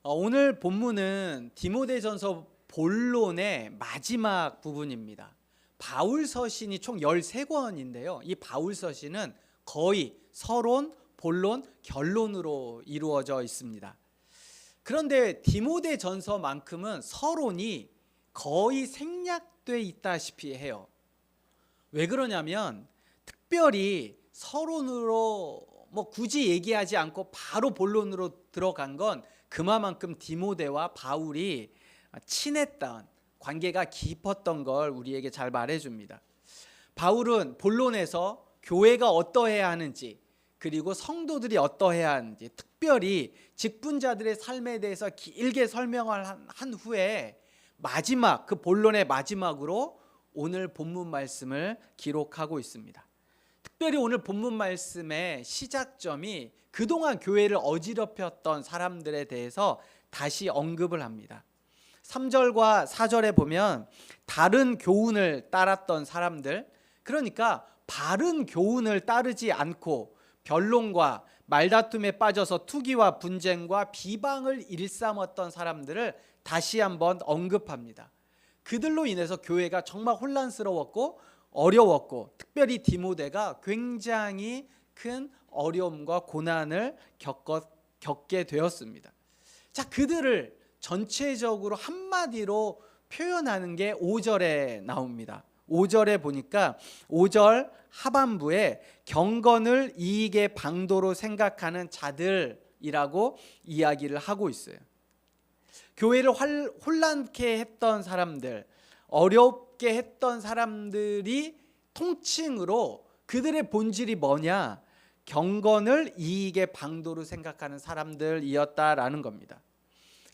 오늘 본문은 디모데전서 본론의 마지막 부분입니다. 바울 서신이 총 13권인데요. 이 바울 서신은 거의 서론, 본론, 결론으로 이루어져 있습니다. 그런데 디모데전서만큼은 서론이 거의 생략돼 있다시피 해요. 왜 그러냐면 특별히 서론으로 굳이 얘기하지 않고 바로 본론으로 들어간 건 그만큼 디모데와 바울이 친했던, 관계가 깊었던 걸 우리에게 잘 말해줍니다. 바울은 본론에서 교회가 어떠해야 하는지, 그리고 성도들이 어떠해야 하는지, 특별히 직분자들의 삶에 대해서 길게 설명을 한 후에 마지막, 그 본론의 마지막으로 오늘 본문 말씀을 기록하고 있습니다. 특별히 오늘 본문 말씀의 시작점이 그동안 교회를 어지럽혔던 사람들에 대해서 다시 언급을 합니다. 3절과 4절에 보면 다른 교훈을 따랐던 사람들, 그러니까 바른 교훈을 따르지 않고 변론과 말다툼에 빠져서 투기와 분쟁과 비방을 일삼았던 사람들을 다시 한번 언급합니다. 그들로 인해서 교회가 정말 혼란스러웠고 어려웠고, 특별히 디모데가 굉장히 큰 어려움과 고난을 겪게 되었습니다. 자, 그들을 전체적으로 한마디로 표현하는 게 5절에 나옵니다. 5절에 보니까 5절 하반부에 경건을 이익의 방도로 생각하는 자들이라고 이야기를 하고 있어요. 교회를 혼란케 했던 사람들, 어렵게 했던 사람들이 통칭으로 그들의 본질이 뭐냐? 경건을 이익의 방도로 생각하는 사람들이었다라는 겁니다.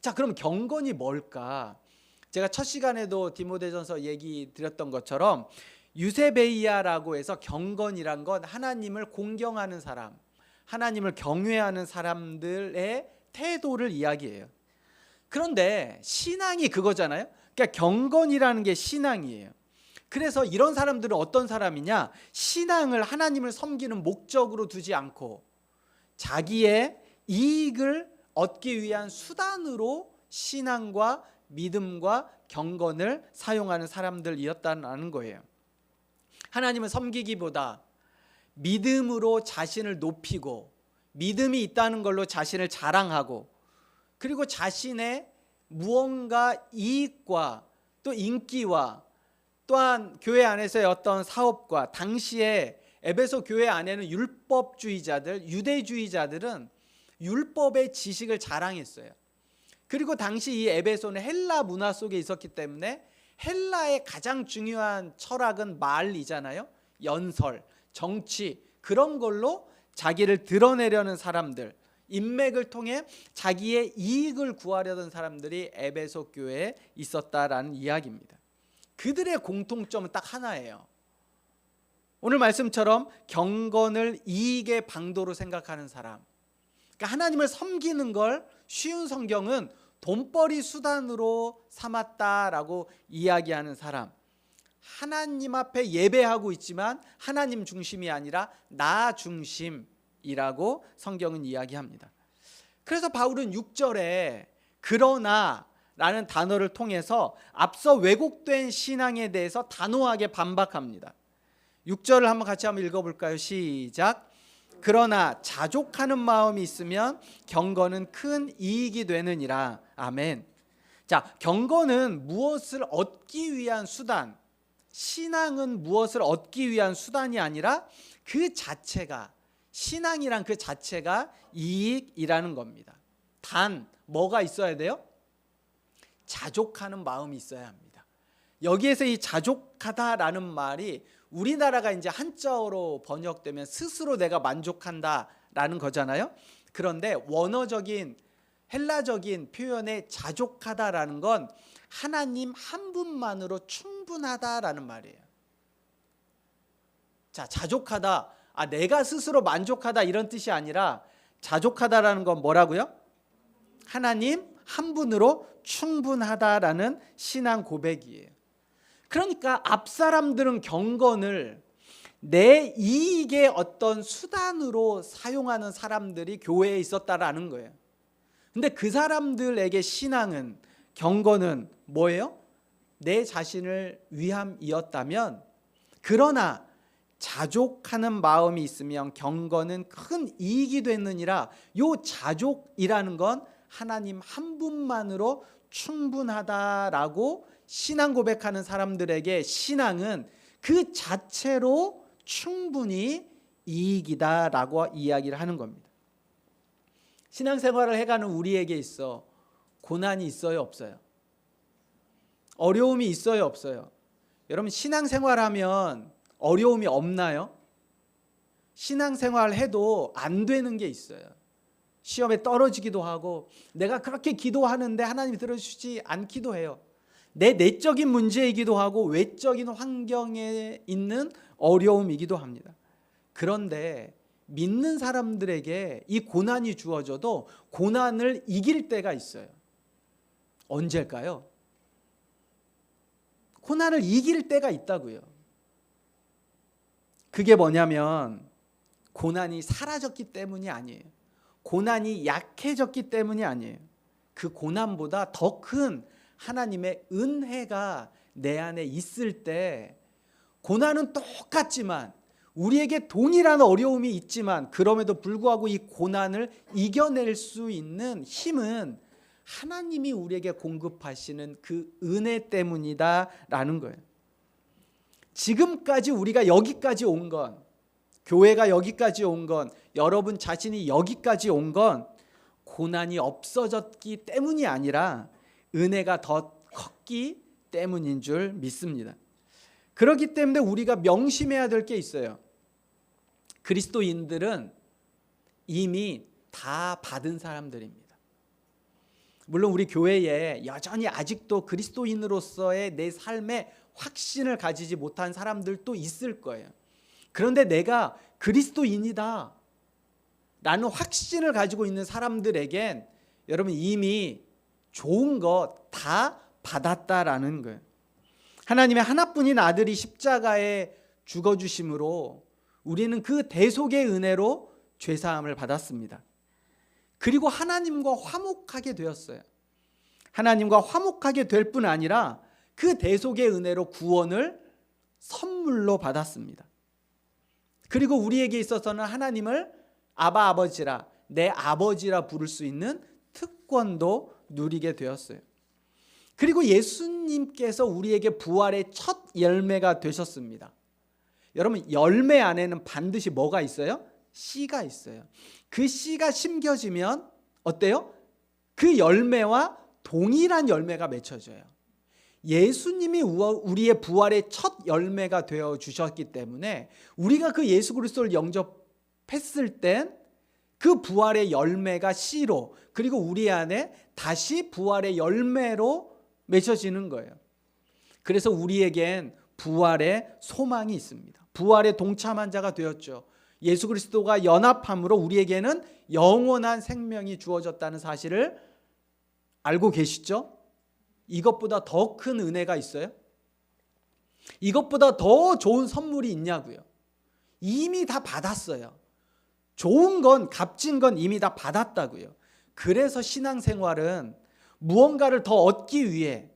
자, 그럼 경건이 뭘까? 제가 첫 시간에도 디모데전서 얘기 드렸던 것처럼 유세베이아라고 해서 경건이란 건 하나님을 공경하는 사람, 하나님을 경외하는 사람들의 태도를 이야기해요. 그런데 신앙이 그거잖아요. 그러니까 경건이라는 게 신앙이에요. 그래서 이런 사람들은 어떤 사람이냐? 신앙을 하나님을 섬기는 목적으로 두지 않고 자기의 이익을 얻기 위한 수단으로 신앙과 믿음과 경건을 사용하는 사람들이었다는 거예요. 하나님을 섬기기보다 믿음으로 자신을 높이고, 믿음이 있다는 걸로 자신을 자랑하고, 그리고 자신의 무언가 이익과 또 인기와 또한 교회 안에서의 어떤 사업과, 당시에 에베소 교회 안에는 율법주의자들, 유대주의자들은 율법의 지식을 자랑했어요. 그리고 당시 이 에베소는 헬라 문화 속에 있었기 때문에 헬라의 가장 중요한 철학은 말이잖아요. 연설, 정치, 그런 걸로 자기를 드러내려는 사람들, 인맥을 통해 자기의 이익을 구하려던 사람들이 에베소 교회에 있었다라는 이야기입니다. 그들의 공통점은 딱 하나예요. 오늘 말씀처럼 경건을 이익의 방도로 생각하는 사람, 그러니까 하나님을 섬기는 걸 쉬운 성경은 돈벌이 수단으로 삼았다라고 이야기하는 사람, 하나님 앞에 예배하고 있지만 하나님 중심이 아니라 나 중심이라고 성경은 이야기합니다. 그래서 바울은 6절에 그러나 라는 단어를 통해서 앞서 왜곡된 신앙에 대해서 단호하게 반박합니다. 6절을 한번 같이 읽어볼까요? 시작. 그러나 자족하는 마음이 있으면 경건은 큰 이익이 되느니라. 아멘. 자, 경건은 무엇을 얻기 위한 수단, 신앙은 무엇을 얻기 위한 수단이 아니라 그 자체가, 신앙이란 그 자체가 이익이라는 겁니다. 단 뭐가 있어야 돼요? 자족하는 마음이 있어야 합니다. 여기에서 이 자족하다라는 말이 우리나라가 이제 한자어로 번역되면 스스로 내가 만족한다라는 거잖아요. 그런데 원어적인 헬라적인 표현의 자족하다라는 건 하나님 한 분만으로 충분하다라는 말이에요. 자, 자족하다, 내가 스스로 만족하다 이런 뜻이 아니라 자족하다라는 건 뭐라고요? 하나님 한 분으로 충분하다라는 신앙 고백이에요. 그러니까 앞 사람들은 경건을 내 이익의 어떤 수단으로 사용하는 사람들이 교회에 있었다라는 거예요. 근데 그 사람들에게 신앙은, 경건은 뭐예요? 내 자신을 위함이었다면, 그러나 자족하는 마음이 있으면 경건은 큰 이익이 됐느니라. 요 자족이라는 건 하나님 한 분만으로 충분하다라고 신앙 고백하는 사람들에게 신앙은 그 자체로 충분히 이익이다라고 이야기를 하는 겁니다. 신앙생활을 해가는 우리에게 있어 고난이 있어요, 없어요? 어려움이 있어요, 없어요? 여러분, 신앙생활하면 어려움이 없나요? 신앙생활 해도 안 되는 게 있어요. 시험에 떨어지기도 하고, 내가 그렇게 기도하는데 하나님이 들어주지 않기도 해요. 내 내적인 문제이기도 하고 외적인 환경에 있는 어려움이기도 합니다. 그런데 믿는 사람들에게 이 고난이 주어져도 고난을 이길 때가 있어요. 언제일까요? 고난을 이길 때가 있다고요. 그게 뭐냐면 고난이 사라졌기 때문이 아니에요. 고난이 약해졌기 때문이 아니에요. 그 고난보다 더 큰 하나님의 은혜가 내 안에 있을 때, 고난은 똑같지만 우리에게 동일한 어려움이 있지만 그럼에도 불구하고 이 고난을 이겨낼 수 있는 힘은 하나님이 우리에게 공급하시는 그 은혜 때문이다라는 거예요. 지금까지 우리가 여기까지 온 건, 교회가 여기까지 온 건, 여러분 자신이 여기까지 온 건 고난이 없어졌기 때문이 아니라 은혜가 더 컸기 때문인 줄 믿습니다. 그렇기 때문에 우리가 명심해야 될 게 있어요. 그리스도인들은 이미 다 받은 사람들입니다. 물론 우리 교회에 여전히 아직도 그리스도인으로서의 내 삶에 확신을 가지지 못한 사람들도 있을 거예요. 그런데 내가 그리스도인이다 라는 확신을 가지고 있는 사람들에겐 여러분 이미 좋은 것 다 받았다라는 거예요. 하나님의 하나뿐인 아들이 십자가에 죽어주심으로 우리는 그 대속의 은혜로 죄사함을 받았습니다. 그리고 하나님과 화목하게 되었어요. 하나님과 화목하게 될 뿐 아니라 그 대속의 은혜로 구원을 선물로 받았습니다. 그리고 우리에게 있어서는 하나님을 아바 아버지라, 내 아버지라 부를 수 있는 특권도 누리게 되었어요. 그리고 예수님께서 우리에게 부활의 첫 열매가 되셨습니다. 여러분, 열매 안에는 반드시 뭐가 있어요? 씨가 있어요. 그 씨가 심겨지면 어때요? 그 열매와 동일한 열매가 맺혀져요. 예수님이 우리의 부활의 첫 열매가 되어 주셨기 때문에 우리가 그 예수 그리스도를 영접했을 땐 그 부활의 열매가 씨로, 그리고 우리 안에 다시 부활의 열매로 맺혀지는 거예요. 그래서 우리에겐 부활의 소망이 있습니다. 부활에 동참한 자가 되었죠. 예수 그리스도가 연합함으로 우리에게는 영원한 생명이 주어졌다는 사실을 알고 계시죠? 이것보다 더 큰 은혜가 있어요? 이것보다 더 좋은 선물이 있냐고요? 이미 다 받았어요. 좋은 건, 값진 건 이미 다 받았다고요. 그래서 신앙생활은 무언가를 더 얻기 위해,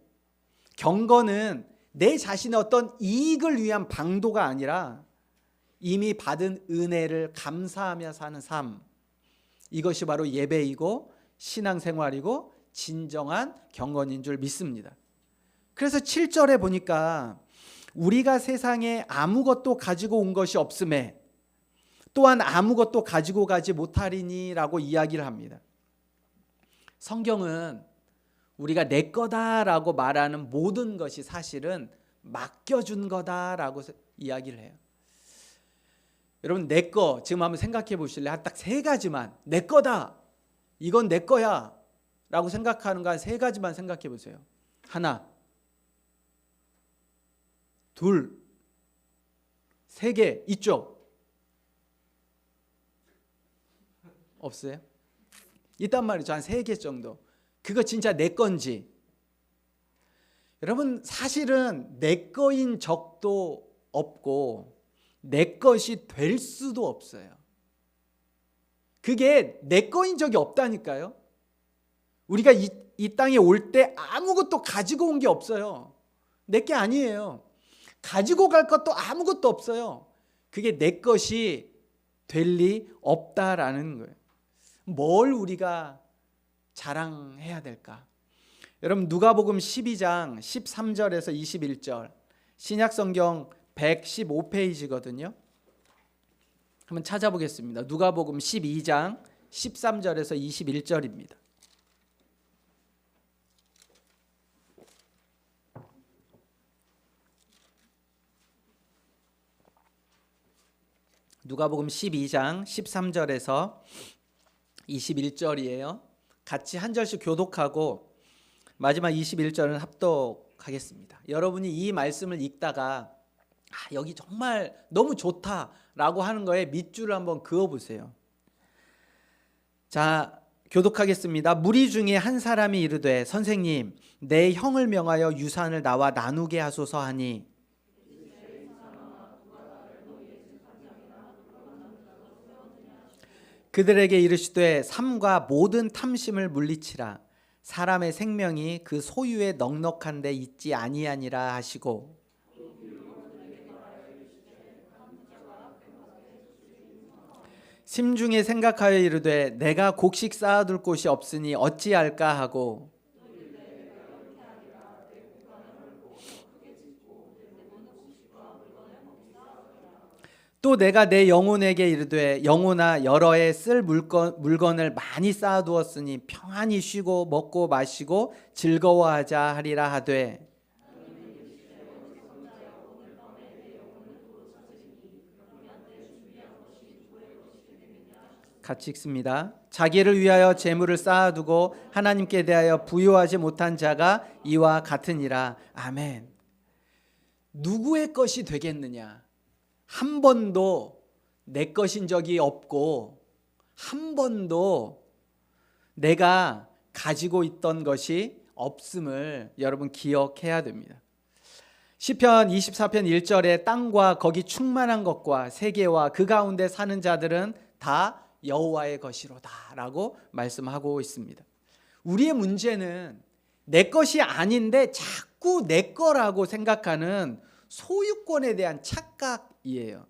경건은 내 자신의 어떤 이익을 위한 방도가 아니라 이미 받은 은혜를 감사하며 사는 삶, 이것이 바로 예배이고 신앙생활이고 진정한 경건인 줄 믿습니다. 그래서 7절에 보니까 우리가 세상에 아무것도 가지고 온 것이 없음에 또한 아무것도 가지고 가지 못하리니라고 이야기를 합니다. 성경은 우리가 내 거다라고 말하는 모든 것이 사실은 맡겨준 거다라고 이야기를 해요. 여러분, 내 거 지금 한번 생각해 보실래요? 딱 세 가지만, 내 거다, 이건 내 거야 라고 생각하는 거 한 세 가지만 생각해 보세요. 하나, 둘, 세 개 있죠? 없어요? 있단 말이죠. 한 세 개 정도. 그거 진짜 내 건지. 여러분, 사실은 내 거인 적도 없고 내 것이 될 수도 없어요. 그게 내 거인 적이 없다니까요. 우리가 이 땅에 올 때 아무것도 가지고 온 게 없어요. 내 게 아니에요. 가지고 갈 것도 아무것도 없어요. 그게 내 것이 될 리 없다라는 거예요. 뭘 우리가 자랑해야 될까? 여러분 누가복음 12장 13절에서 21절 신약성경 115페이지거든요. 한번 찾아보겠습니다. 누가복음 12장 13절에서 21절입니다. 누가복음 12장 13절에서 21절이에요. 같이 한 절씩 교독하고 마지막 21절은 합독하겠습니다. 여러분이 이 말씀을 읽다가 여기 정말 너무 좋다라고 하는 거에 밑줄을 한번 그어보세요. 자, 교독하겠습니다. 무리 중에 한 사람이 이르되 선생님 내 형을 명하여 유산을 나와 나누게 하소서 하니 그들에게 이르시되 삼가 모든 탐심을 물리치라. 사람의 생명이 그 소유에 넉넉한 데 있지 아니하니라 하시고 심중에 생각하여 이르되 내가 곡식 쌓아둘 곳이 없으니 어찌할까 하고 또 내가 내 영혼에게 이르되 영혼아 여러 해 쓸 물건을 많이 쌓아두었으니 평안히 쉬고 먹고 마시고 즐거워하자 하리라 하되 같이 읽습니다. 자기를 위하여 재물을 쌓아두고 하나님께 대하여 부요하지 못한 자가 이와 같으니라. 아멘. 누구의 것이 되겠느냐? 한 번도 내 것인 적이 없고 한 번도 내가 가지고 있던 것이 없음을 여러분 기억해야 됩니다. 시편 24편 1절에 땅과 거기 충만한 것과 세계와 그 가운데 사는 자들은 다 여호와의 것이로다라고 말씀하고 있습니다. 우리의 문제는 내 것이 아닌데 자꾸 내 거라고 생각하는 소유권에 대한 착각이에요.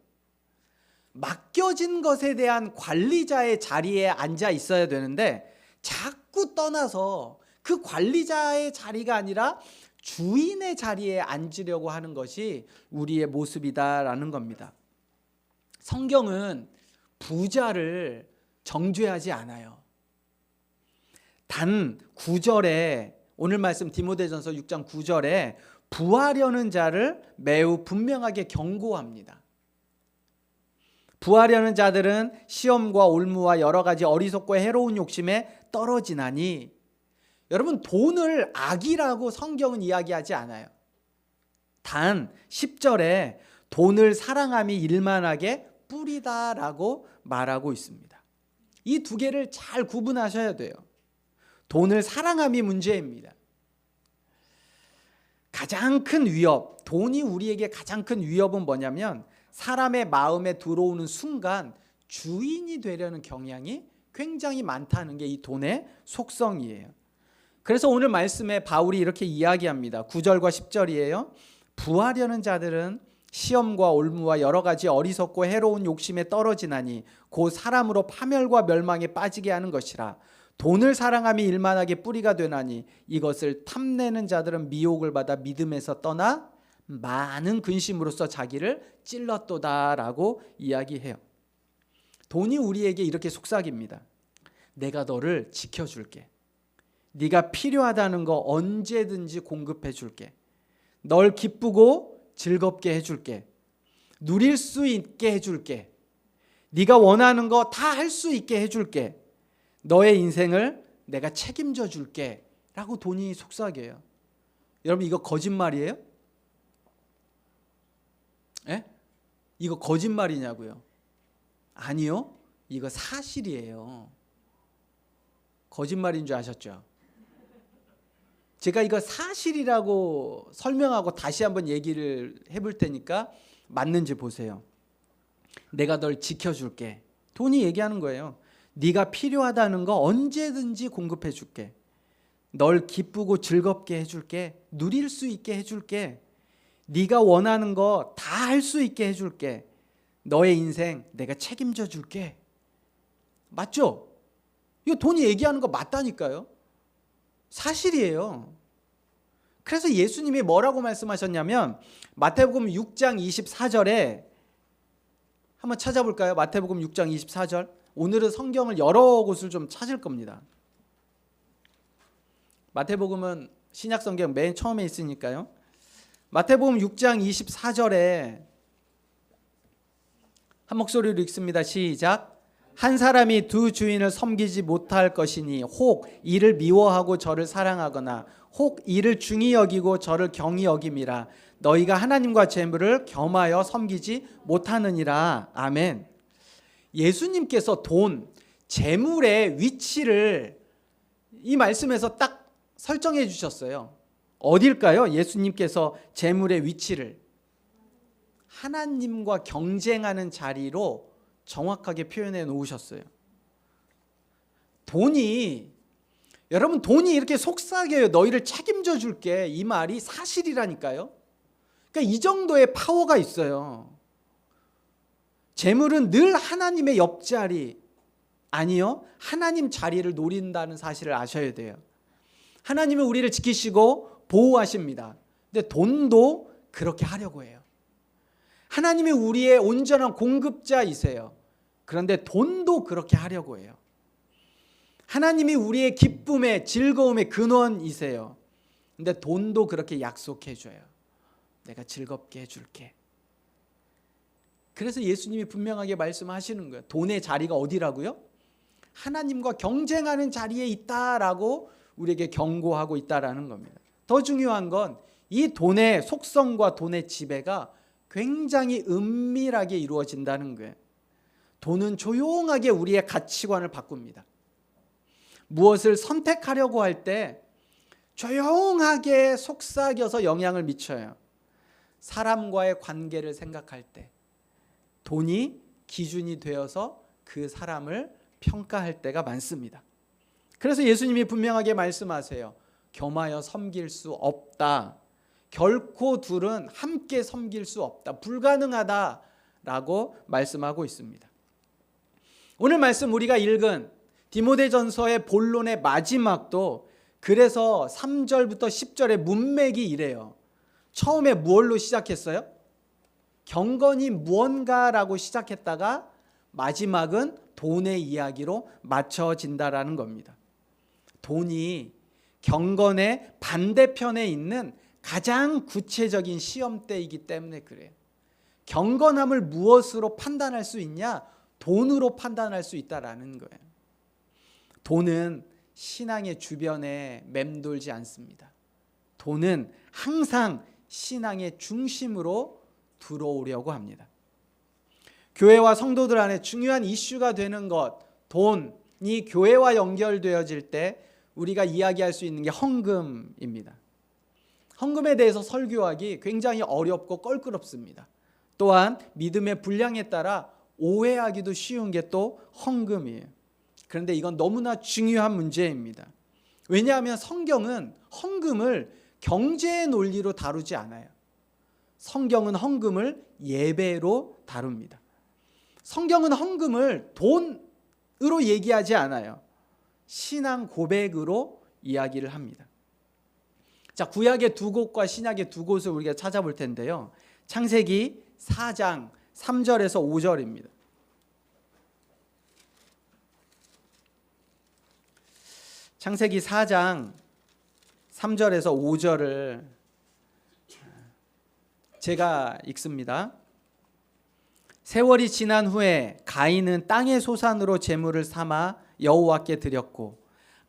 맡겨진 것에 대한 관리자의 자리에 앉아 있어야 되는데 자꾸 떠나서 그 관리자의 자리가 아니라 주인의 자리에 앉으려고 하는 것이 우리의 모습이다라는 겁니다. 성경은 부자를 정죄하지 않아요. 단 9절에 오늘 말씀 디모데전서 6장 9절에 부하려는 자를 매우 분명하게 경고합니다. 부하려는 자들은 시험과 올무와 여러 가지 어리석고 해로운 욕심에 떨어지나니 여러분 돈을 악이라고 성경은 이야기하지 않아요. 단 10절에 돈을 사랑함이 일만하게 뿌리다라고 말하고 있습니다. 이 두 개를 잘 구분하셔야 돼요. 돈을 사랑함이 문제입니다. 가장 큰 위협, 돈이 우리에게 가장 큰 위협은 뭐냐면 사람의 마음에 들어오는 순간 주인이 되려는 경향이 굉장히 많다는 게 이 돈의 속성이에요. 그래서 오늘 말씀에 바울이 이렇게 이야기합니다. 9절과 10절이에요. 부하려는 자들은 시험과 올무와 여러 가지 어리석고 해로운 욕심에 떨어지나니 곧 사람으로 파멸과 멸망에 빠지게 하는 것이라. 돈을 사랑함이 일만하게 뿌리가 되나니 이것을 탐내는 자들은 미혹을 받아 믿음에서 떠나 많은 근심으로써 자기를 찔렀도다라고 이야기해요. 돈이 우리에게 이렇게 속삭입니다. 내가 너를 지켜줄게. 네가 필요하다는 거 언제든지 공급해 줄게. 널 기쁘고 즐겁게 해줄게. 누릴 수 있게 해줄게. 네가 원하는 거 다 할 수 있게 해줄게. 너의 인생을 내가 책임져 줄게 라고 돈이 속삭여요. 여러분 이거 거짓말이에요? 예? 이거 거짓말이냐고요? 아니요. 이거 사실이에요. 거짓말인 줄 아셨죠? 제가 이거 사실이라고 설명하고 다시 한번 얘기를 해볼 테니까 맞는지 보세요. 내가 널 지켜줄게. 돈이 얘기하는 거예요. 네가 필요하다는 거 언제든지 공급해 줄게. 널 기쁘고 즐겁게 해줄게. 누릴 수 있게 해줄게. 네가 원하는 거 다 할 수 있게 해줄게. 너의 인생 내가 책임져 줄게. 맞죠? 이거 돈이 얘기하는 거 맞다니까요. 사실이에요. 그래서 예수님이 뭐라고 말씀하셨냐면 마태복음 6장 24절에 한번 찾아볼까요? 마태복음 6장 24절. 오늘은 성경을 여러 곳을 좀 찾을 겁니다. 마태복음은 신약성경 맨 처음에 있으니까요. 마태복음 6장 24절에 한 목소리로 읽습니다. 시작. 한 사람이 두 주인을 섬기지 못할 것이니 혹 이를 미워하고 저를 사랑하거나 혹 이를 중히 여기고 저를 경히 여김이라. 너희가 하나님과 재물을 겸하여 섬기지 못하느니라. 아멘. 예수님께서 돈, 재물의 위치를 이 말씀에서 딱 설정해 주셨어요. 어딜까요? 예수님께서 재물의 위치를 하나님과 경쟁하는 자리로 정확하게 표현해 놓으셨어요. 여러분 돈이 이렇게 속삭여요. 너희를 책임져 줄게. 이 말이 사실이라니까요. 그러니까 이 정도의 파워가 있어요. 재물은 늘 하나님의 옆자리, 아니요, 하나님 자리를 노린다는 사실을 아셔야 돼요. 하나님은 우리를 지키시고 보호하십니다. 근데 돈도 그렇게 하려고 해요. 하나님이 우리의 온전한 공급자이세요. 그런데 돈도 그렇게 하려고 해요. 하나님이 우리의 기쁨의 즐거움의 근원이세요. 근데 돈도 그렇게 약속해 줘요. 내가 즐겁게 해줄게. 그래서 예수님이 분명하게 말씀하시는 거예요. 돈의 자리가 어디라고요? 하나님과 경쟁하는 자리에 있다라고 우리에게 경고하고 있다라는 겁니다. 더 중요한 건 이 돈의 속성과 돈의 지배가 굉장히 은밀하게 이루어진다는 거예요. 돈은 조용하게 우리의 가치관을 바꿉니다. 무엇을 선택하려고 할 때 조용하게 속삭여서 영향을 미쳐요. 사람과의 관계를 생각할 때 돈이 기준이 되어서 그 사람을 평가할 때가 많습니다. 그래서 예수님이 분명하게 말씀하세요. 겸하여 섬길 수 없다. 결코 둘은 함께 섬길 수 없다. 불가능하다라고 말씀하고 있습니다. 오늘 말씀 우리가 읽은 디모데전서의 본론의 마지막도 그래서 3절부터 10절의 문맥이 이래요. 처음에 무엇로 시작했어요? 경건이 무언가라고 시작했다가 마지막은 돈의 이야기로 맞춰진다라는 겁니다. 돈이 경건의 반대편에 있는 가장 구체적인 시험대이기 때문에 그래요. 경건함을 무엇으로 판단할 수 있냐? 돈으로 판단할 수 있다라는 거예요. 돈은 신앙의 주변에 맴돌지 않습니다. 돈은 항상 신앙의 중심으로 들어오려고 합니다. 교회와 성도들 안에 중요한 이슈가 되는 것, 돈이 교회와 연결되어질 때 우리가 이야기할 수 있는 게 헌금입니다. 헌금에 대해서 설교하기 굉장히 어렵고 껄끄럽습니다. 또한 믿음의 분량에 따라 오해하기도 쉬운 게 또 헌금이에요. 그런데 이건 너무나 중요한 문제입니다. 왜냐하면 성경은 헌금을 경제의 논리로 다루지 않아요. 성경은 헌금을 예배로 다룹니다. 성경은 헌금을 돈으로 얘기하지 않아요. 신앙 고백으로 이야기를 합니다. 자, 구약의 두 곳과 신약의 두 곳을 우리가 찾아볼 텐데요. 창세기 4장 3절에서 5절입니다. 창세기 4장 3절에서 5절을 제가 읽습니다. 세월이 지난 후에 가인은 땅의 소산으로 제물을 삼아 여호와께 드렸고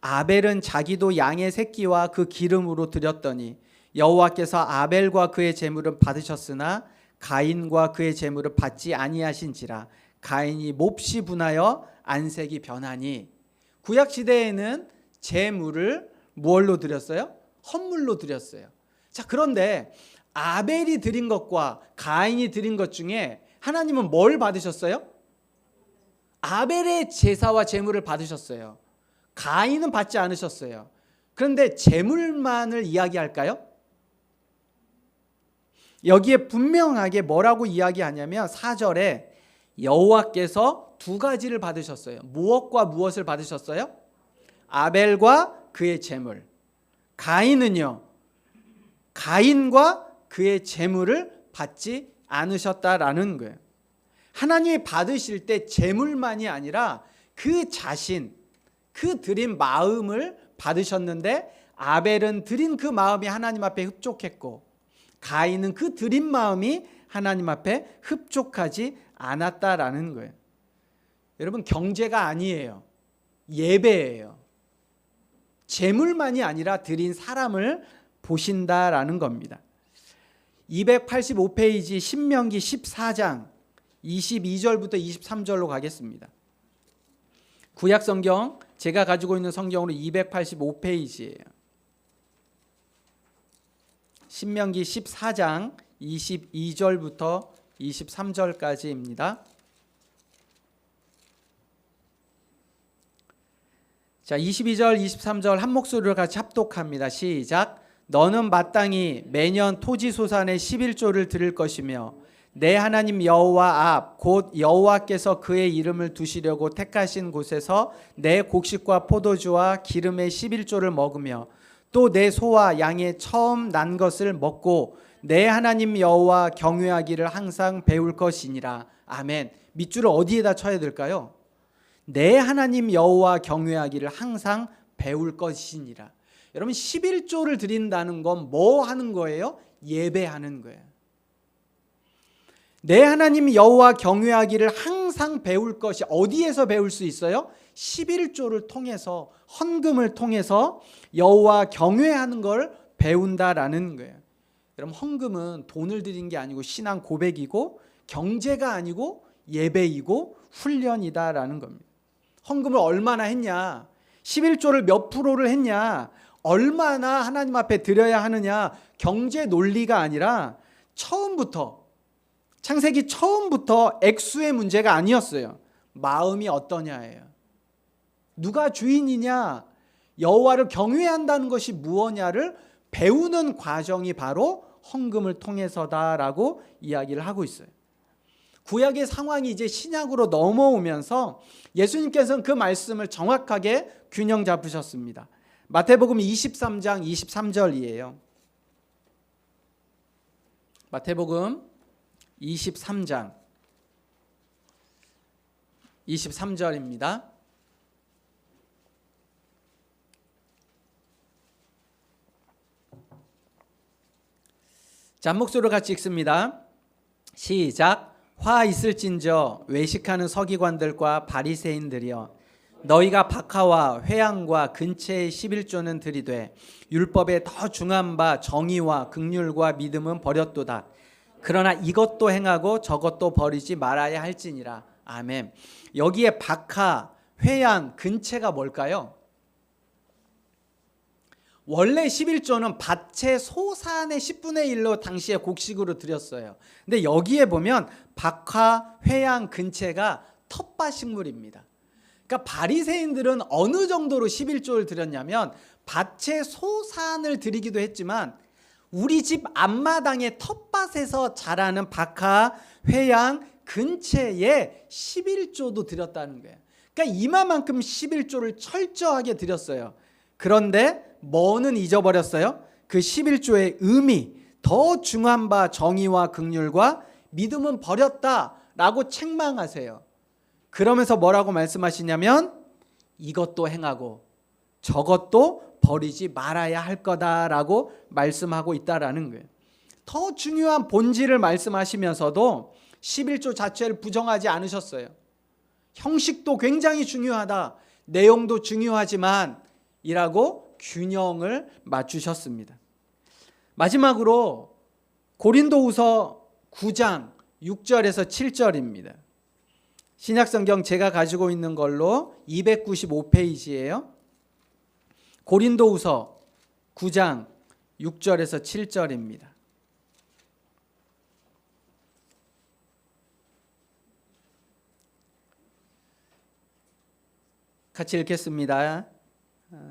아벨은 자기도 양의 새끼와 그 기름으로 드렸더니 여호와께서 아벨과 그의 제물은 받으셨으나 가인과 그의 제물을 받지 아니하신지라. 가인이 몹시 분하여 안색이 변하니. 구약 시대에는 제물을 무엇로 드렸어요? 헌물로 드렸어요. 자, 그런데 아벨이 드린 것과 가인이 드린 것 중에 하나님은 뭘 받으셨어요? 아벨의 제사와 제물을 받으셨어요. 가인은 받지 않으셨어요. 그런데 재물만을 이야기할까요? 여기에 분명하게 뭐라고 이야기하냐면 4절에 여호와께서 두 가지를 받으셨어요. 무엇과 무엇을 받으셨어요? 아벨과 그의 재물. 가인은요, 가인과 그의 재물을 받지 않으셨다라는 거예요. 하나님이 받으실 때 재물만이 아니라 그 자신, 그 드린 마음을 받으셨는데, 아벨은 드린 그 마음이 하나님 앞에 흡족했고 가인은 그 드린 마음이 하나님 앞에 흡족하지 않았다라는 거예요. 여러분, 경제가 아니에요. 예배예요. 재물만이 아니라 드린 사람을 보신다라는 겁니다. 285페이지 신명기 14장 22절부터 23절로 가겠습니다. 구약 성경, 제가 가지고 있는 성경으로 285페이지예요. 신명기 14장 22절부터 23절까지입니다. 자, 22절, 23절 한 목소리로 같이 합독합니다. 시작. 너는 마땅히 매년 토지소산의 11조를 드릴 것이며 내 하나님 여호와 앞 곧 여호와께서 그의 이름을 두시려고 택하신 곳에서 내 곡식과 포도주와 기름의 11조를 먹으며 또 내 소와 양의 처음 난 것을 먹고 내 하나님 여호와 경외하기를 항상 배울 것이니라. 아멘. 밑줄을 어디에다 쳐야 될까요? 내 하나님 여호와 경외하기를 항상 배울 것이니라. 여러분, 11조를 드린다는 건 뭐 하는 거예요? 예배하는 거예요. 내 하나님 여호와 경외하기를 항상 배울 것이 어디에서 배울 수 있어요? 11조를 통해서, 헌금을 통해서 여호와 경외하는 걸 배운다라는 거예요. 여러분, 헌금은 돈을 드린 게 아니고 신앙 고백이고 경제가 아니고 예배이고 훈련이다라는 겁니다. 헌금을 얼마나 했냐, 11조를 몇 프로를 했냐, 얼마나 하나님 앞에 드려야 하느냐, 경제 논리가 아니라 처음부터, 창세기 처음부터 액수의 문제가 아니었어요. 마음이 어떠냐예요. 누가 주인이냐, 여호와를 경외한다는 것이 무엇냐를 배우는 과정이 바로 헌금을 통해서다라고 이야기를 하고 있어요. 구약의 상황이 이제 신약으로 넘어오면서 예수님께서는 그 말씀을 정확하게 균형 잡으셨습니다. 마태복음 23장 23절이에요. 마태복음 23장 23절입니다. 자, 한 목소리로 같이 읽습니다. 시작. 화 있을진저 외식하는 서기관들과 바리새인들이여, 너희가 박하와 회양과 근체의 11조는 들이되 율법에 더 중한 바 정의와 긍휼과 믿음은 버렸도다. 그러나 이것도 행하고 저것도 버리지 말아야 할지니라. 아멘. 여기에 박하, 회양, 근체가 뭘까요? 원래 11조는 밭의 소산의 10분의 1로 당시에 곡식으로 드렸어요. 근데 여기에 보면 박하, 회양, 근체가 텃밭식물입니다. 그러니까 바리새인들은 어느 정도로 11조를 드렸냐면 밭의 소산을 드리기도 했지만 우리 집 앞마당의 텃밭에서 자라는 박하, 회양, 근체에 11조도 드렸다는 거예요. 그러니까 이마만큼 11조를 철저하게 드렸어요. 그런데 뭐는 잊어버렸어요? 그 11조의 의미, 더 중한 바 정의와 긍휼과 믿음은 버렸다라고 책망하세요. 그러면서 뭐라고 말씀하시냐면 이것도 행하고 저것도 버리지 말아야 할 거다라고 말씀하고 있다라는 거예요. 더 중요한 본질을 말씀하시면서도 11조 자체를 부정하지 않으셨어요. 형식도 굉장히 중요하다, 내용도 중요하지만 이라고 균형을 맞추셨습니다. 마지막으로 고린도후서 9장 6절에서 7절입니다. 신약성경 제가 가지고 있는 걸로 295페이지예요. 고린도후서 9장 6절에서 7절입니다. 같이 읽겠습니다.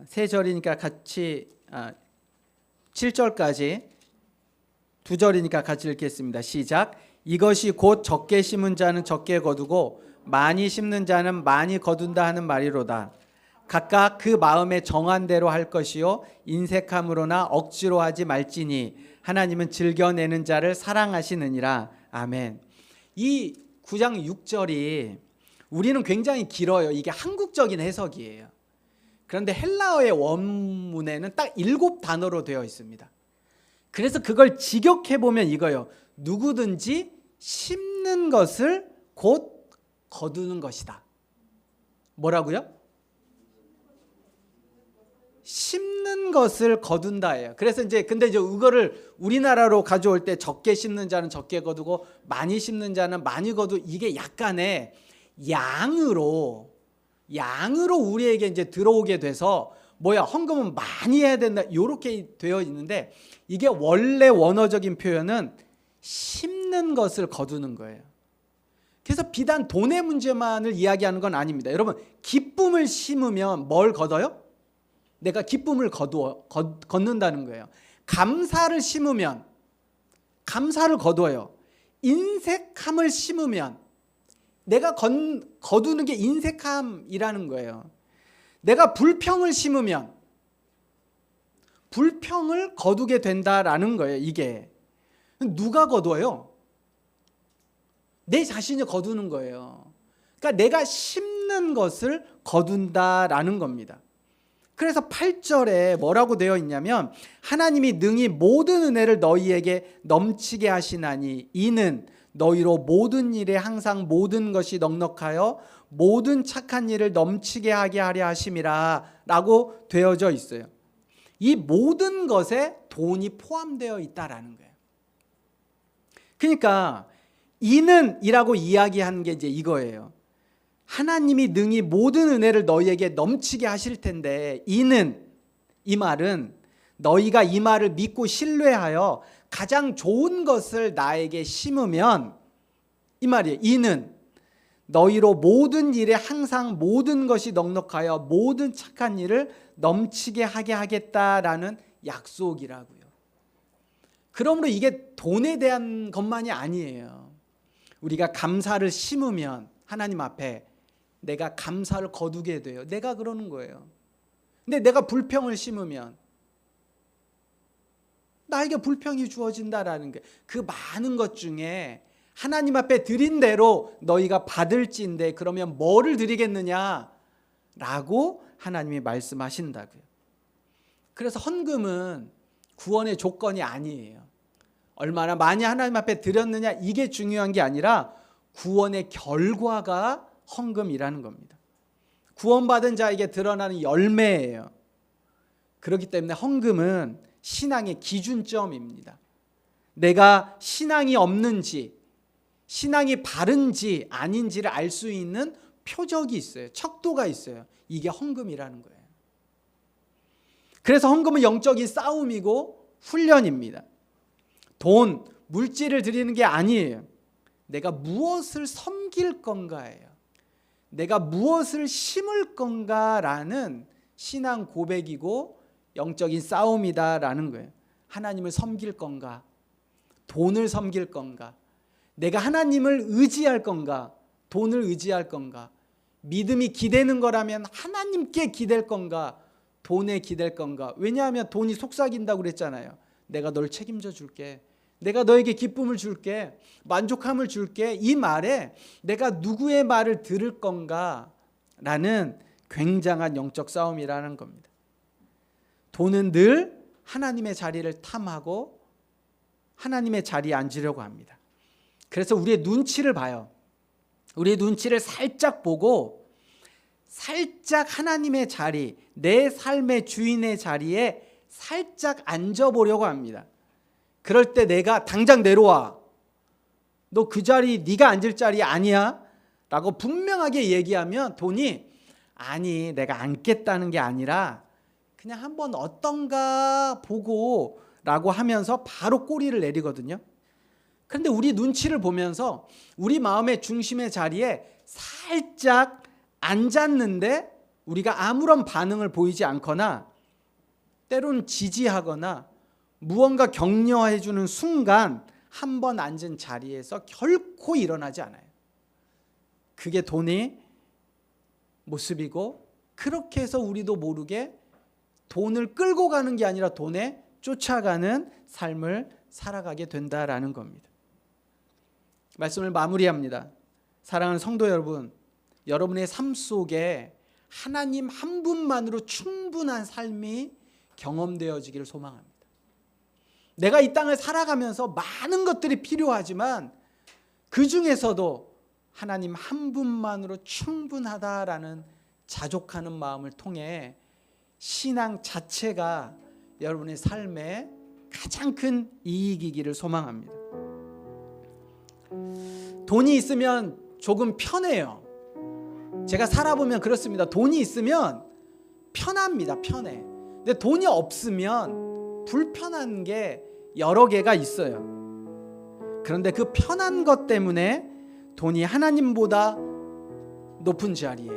세 절이니까 같이 7절까지 두 절이니까 같이 읽겠습니다. 시작. 이것이 곧 적게 심은 자는 적게 거두고 많이 심는 자는 많이 거둔다 하는 말이로다. 각각 그 마음에 정한 대로 할 것이요 인색함으로나 억지로 하지 말지니 하나님은 즐겨내는 자를 사랑하시느니라. 아멘. 이 9장 6절이 우리는 굉장히 길어요. 이게 한국적인 해석이에요. 그런데 헬라어의 원문에는 딱 7단어로 되어 있습니다. 그래서 그걸 직역해 보면 이거예요. 누구든지 심는 것을 곧 거두는 것이다. 뭐라고요? 심는 것을 거둔다예요. 그래서 근데 이거를 우리나라로 가져올 때 적게 심는 자는 적게 거두고 많이 심는 자는 많이 거두, 이게 약간의 양으로 우리에게 이제 들어오게 돼서 헌금은 많이 해야 된다 이렇게 되어 있는데, 이게 원래 원어적인 표현은 심는 것을 거두는 거예요. 그래서 비단 돈의 문제만을 이야기하는 건 아닙니다. 여러분, 기쁨을 심으면 뭘 거둬요? 내가 기쁨을 걷는다는 거예요. 감사를 심으면 감사를 거둬요. 인색함을 심으면 내가 거두는 게 인색함이라는 거예요. 내가 불평을 심으면 불평을 거두게 된다라는 거예요. 이게 누가 거둬요? 내 자신이 거두는 거예요. 그러니까 내가 심는 것을 거둔다라는 겁니다. 그래서 8절에 뭐라고 되어 있냐면, 하나님이 능히 모든 은혜를 너희에게 넘치게 하시나니 이는 너희로 모든 일에 항상 모든 것이 넉넉하여 모든 착한 일을 넘치게 하게 하려 하심이라 라고 되어져 있어요. 이 모든 것에 돈이 포함되어 있다라는 거예요. 그러니까 이는 이라고 이야기하는 게 이제 이거예요. 하나님이 능히 모든 은혜를 너희에게 넘치게 하실 텐데, 이는, 이 말은 너희가 이 말을 믿고 신뢰하여 가장 좋은 것을 나에게 심으면, 이 말이에요. 이는 너희로 모든 일에 항상 모든 것이 넉넉하여 모든 착한 일을 넘치게 하게 하겠다라는 약속이라고요. 그러므로 이게 돈에 대한 것만이 아니에요. 우리가 감사를 심으면 하나님 앞에 내가 감사를 거두게 돼요. 내가 그러는 거예요. 근데 내가 불평을 심으면 나에게 불평이 주어진다라는 게, 그 많은 것 중에 하나님 앞에 드린 대로 너희가 받을지인데 그러면 뭐를 드리겠느냐 라고 하나님이 말씀하신다고요. 그래서 헌금은 구원의 조건이 아니에요. 얼마나 많이 하나님 앞에 드렸느냐 이게 중요한 게 아니라 구원의 결과가 헌금이라는 겁니다. 구원받은 자에게 드러나는 열매예요. 그렇기 때문에 헌금은 신앙의 기준점입니다. 내가 신앙이 없는지, 신앙이 바른지 아닌지를 알 수 있는 표적이 있어요. 척도가 있어요. 이게 헌금이라는 거예요. 그래서 헌금은 영적인 싸움이고 훈련입니다. 돈, 물질을 드리는 게 아니에요. 내가 무엇을 섬길 건가예요. 내가 무엇을 심을 건가라는 신앙 고백이고 영적인 싸움이다라는 거예요. 하나님을 섬길 건가? 돈을 섬길 건가? 내가 하나님을 의지할 건가? 돈을 의지할 건가? 믿음이 기대는 거라면 하나님께 기댈 건가? 돈에 기댈 건가? 왜냐하면 돈이 속삭인다고 그랬잖아요. 내가 널 책임져 줄게. 내가 너에게 기쁨을 줄게. 만족함을 줄게. 이 말에 내가 누구의 말을 들을 건가? 라는 굉장한 영적 싸움이라는 겁니다. 돈은 늘 하나님의 자리를 탐하고 하나님의 자리에 앉으려고 합니다. 그래서 우리의 눈치를 봐요. 우리의 눈치를 살짝 보고 살짝 하나님의 자리, 내 삶의 주인의 자리에 살짝 앉아보려고 합니다. 그럴 때 내가 당장 내려와. 너 그 자리 네가 앉을 자리 아니야? 라고 분명하게 얘기하면 돈이 아니 내가 앉겠다는 게 아니라 그냥 한번 어떤가 보고 라고 하면서 바로 꼬리를 내리거든요. 그런데 우리 눈치를 보면서 우리 마음의 중심의 자리에 살짝 앉았는데 우리가 아무런 반응을 보이지 않거나 때로는 지지하거나 무언가 격려해 주는 순간 한 번 앉은 자리에서 결코 일어나지 않아요. 그게 돈의 모습이고, 그렇게 해서 우리도 모르게 돈을 끌고 가는 게 아니라 돈에 쫓아가는 삶을 살아가게 된다라는 겁니다. 말씀을 마무리합니다. 사랑하는 성도 여러분, 여러분의 삶 속에 하나님 한 분만으로 충분한 삶이 경험되어지기를 소망합니다. 내가 이 땅을 살아가면서 많은 것들이 필요하지만 그 중에서도 하나님 한 분만으로 충분하다라는 자족하는 마음을 통해 신앙 자체가 여러분의 삶에 가장 큰 이익이기를 소망합니다. 돈이 있으면 조금 편해요. 제가 살아보면 그렇습니다. 돈이 있으면 편합니다. 편해. 근데 돈이 없으면 불편한 게 여러 개가 있어요. 그런데 그 편한 것 때문에 돈이 하나님보다 높은 자리에,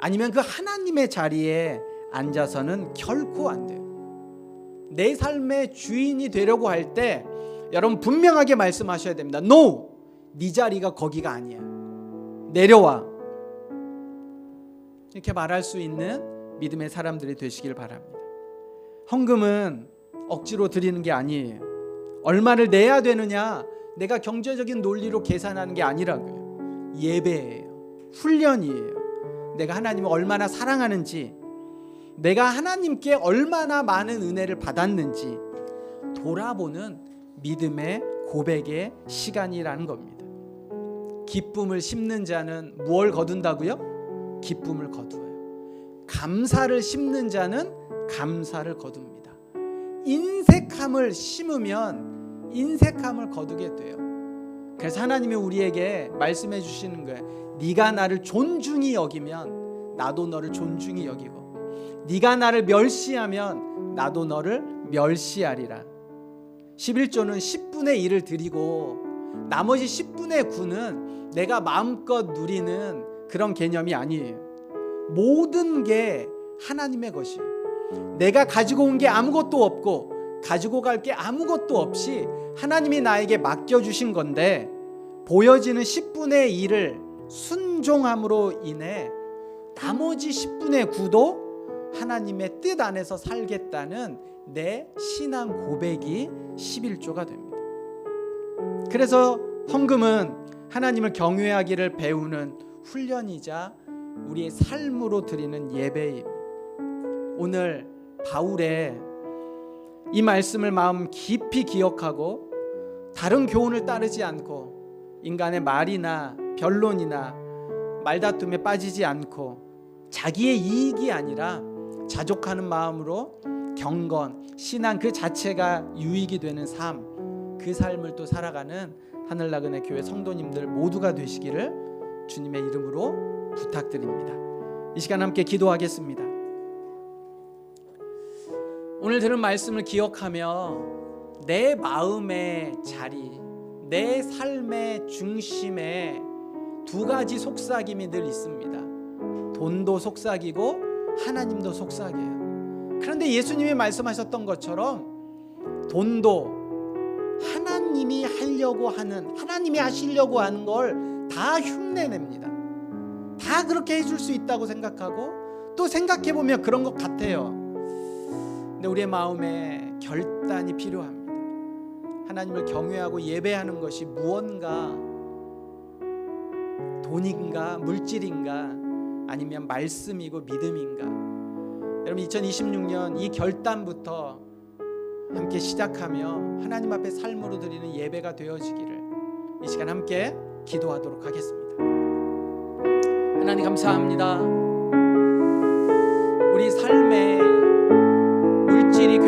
아니면 그 하나님의 자리에 앉아서는 결코 안 돼요. 내 삶의 주인이 되려고 할 때 여러분 분명하게 말씀하셔야 됩니다. No! 네 자리가 거기가 아니야. 내려와. 이렇게 말할 수 있는 믿음의 사람들이 되시길 바랍니다. 헌금은 억지로 드리는 게 아니에요. 얼마를 내야 되느냐, 내가 경제적인 논리로 계산하는 게 아니라고요. 예배예요. 훈련이에요. 내가 하나님을 얼마나 사랑하는지, 내가 하나님께 얼마나 많은 은혜를 받았는지 돌아보는 믿음의 고백의 시간이라는 겁니다. 기쁨을 심는 자는 무엇을 거둔다고요? 기쁨을 거두어요. 감사를 심는 자는 감사를 거둡니다. 인색함을 심으면 인색함을 거두게 돼요. 그래서 하나님이 우리에게 말씀해 주시는 거예요. 네가 나를 존중히 여기면 나도 너를 존중히 여기고, 네가 나를 멸시하면 나도 너를 멸시하리라. 11조는 10분의 1을 드리고 나머지 10분의 9는 내가 마음껏 누리는 그런 개념이 아니에요. 모든 게 하나님의 것이에요. 내가 가지고 온 게 아무것도 없고 가지고 갈 게 아무것도 없이 하나님이 나에게 맡겨주신 건데, 보여지는 10분의 1을 순종함으로 인해 나머지 10분의 9도 하나님의 뜻 안에서 살겠다는 내 신앙 고백이 11조가 됩니다. 그래서 헌금은 하나님을 경외하기를 배우는 훈련이자 우리의 삶으로 드리는 예배입니다. 오늘 바울의 이 말씀을 마음 깊이 기억하고 다른 교훈을 따르지 않고 인간의 말이나 변론이나 말다툼에 빠지지 않고 자기의 이익이 아니라 자족하는 마음으로 경건, 신앙 그 자체가 유익이 되는 삶, 그 삶을 또 살아가는 하늘나그네 교회 성도님들 모두가 되시기를 주님의 이름으로 부탁드립니다. 이 시간 함께 기도하겠습니다. 오늘 들은 말씀을 기억하며 내 마음의 자리, 내 삶의 중심에 두 가지 속삭임이 늘 있습니다. 돈도 속삭이고 하나님도 속삭여요. 그런데 예수님이 말씀하셨던 것처럼 돈도 하나님이 하려고 하는, 하나님이 하시려고 하는 걸 다 흉내냅니다. 다 그렇게 해줄 수 있다고 생각하고 또 생각해보면 그런 것 같아요. 근데 우리의 마음에 결단이 필요합니다. 하나님을 경외하고 예배하는 것이 무언가 돈인가 물질인가 아니면 말씀이고 믿음인가. 여러분 2026년 이 결단부터 함께 시작하며 하나님 앞에 삶으로 드리는 예배가 되어지기를 이 시간 함께 기도하도록 하겠습니다. 하나님 감사합니다. 우리 삶에